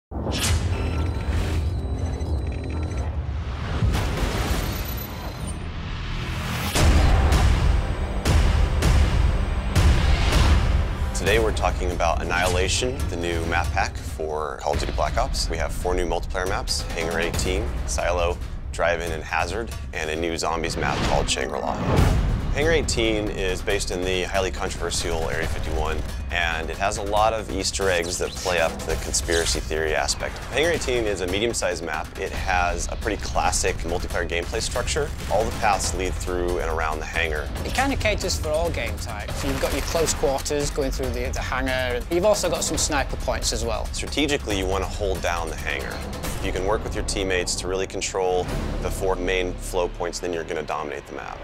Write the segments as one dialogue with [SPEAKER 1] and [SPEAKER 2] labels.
[SPEAKER 1] Today we're talking about Annihilation, the new map pack for Call of Duty Black Ops. We have 4 new multiplayer maps: Hangar 18, Silo, Drive-In, and Hazard, and a new zombies map called Shangri-La. Hangar 18 is based in the highly controversial Area 51, and it has a lot of Easter eggs that play up to the conspiracy theory aspect. Hangar 18 is a medium-sized map. It has a pretty classic multiplayer gameplay structure. All the paths lead through and around the hangar.
[SPEAKER 2] It kind of caters for all game types. You've got your close quarters going through the hangar. You've also got some sniper points as well.
[SPEAKER 1] Strategically, you want to hold down the hangar. If you can work with your teammates to really control the 4 main flow points, then you're going to dominate the map.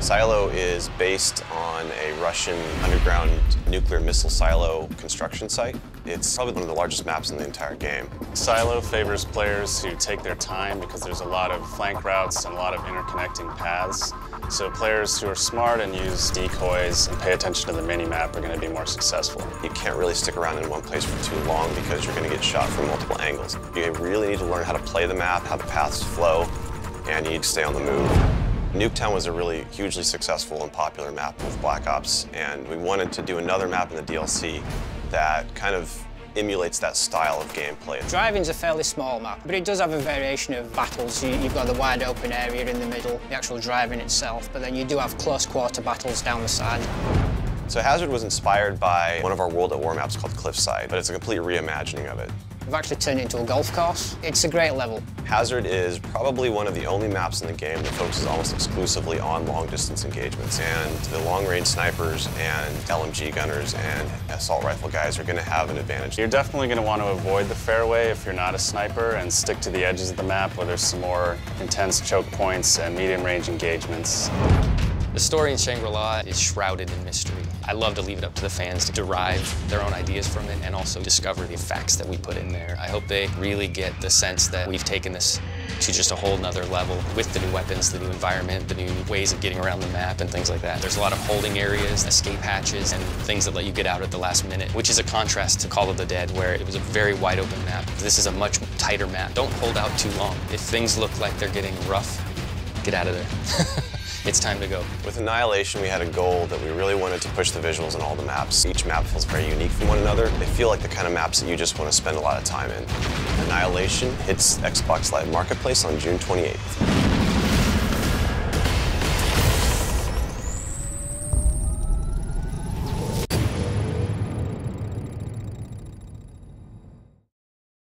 [SPEAKER 1] Silo is based on a Russian underground nuclear missile silo construction site. It's probably one of the largest maps in the entire game.
[SPEAKER 3] Silo favors players who take their time because there's a lot of flank routes and a lot of interconnecting paths. So players who are smart and use decoys and pay attention to the mini-map are going to be more successful.
[SPEAKER 1] You can't really stick around in one place for too long because you're going to get shot from multiple angles. You really need to learn how to play the map, how the paths flow, and you need to stay on the move. Nuketown was a really hugely successful and popular map with Black Ops, and we wanted to do another map in the DLC that kind of emulates that style of gameplay.
[SPEAKER 2] Drive-In's a fairly small map, but it does have a variation of battles. You've got the wide open area in the middle, the actual Drive-In itself, but then you do have close quarter battles down the side.
[SPEAKER 1] So Hazard was inspired by one of our World at War maps called Cliffside, but it's a complete reimagining of it.
[SPEAKER 2] We've actually turned it into a golf course. It's a great level.
[SPEAKER 1] Hazard is probably one of the only maps in the game that focuses almost exclusively on long-distance engagements, and the long-range snipers and LMG gunners and assault rifle guys are going to have an advantage.
[SPEAKER 3] You're definitely going to want to avoid the fairway if you're not a sniper and stick to the edges of the map where there's some more intense choke points and medium-range engagements.
[SPEAKER 4] The story in Shangri-La is shrouded in mystery. I love to leave it up to the fans to derive their own ideas from it and also discover the facts that we put in there. I hope they really get the sense that we've taken this to just a whole nother level with the new weapons, the new environment, the new ways of getting around the map and things like that. There's a lot of holding areas, escape hatches, and things that let you get out at the last minute, which is a contrast to Call of the Dead, where it was a very wide open map. This is a much tighter map. Don't hold out too long. If things look like they're getting rough, get out of there. It's time to go. With
[SPEAKER 1] Annihilation, we had a goal that we really wanted to push the visuals in all the maps. Each map feels very unique from one another. They feel like the kind of maps that you just want to spend a lot of time in. Annihilation hits Xbox Live Marketplace on June 28th.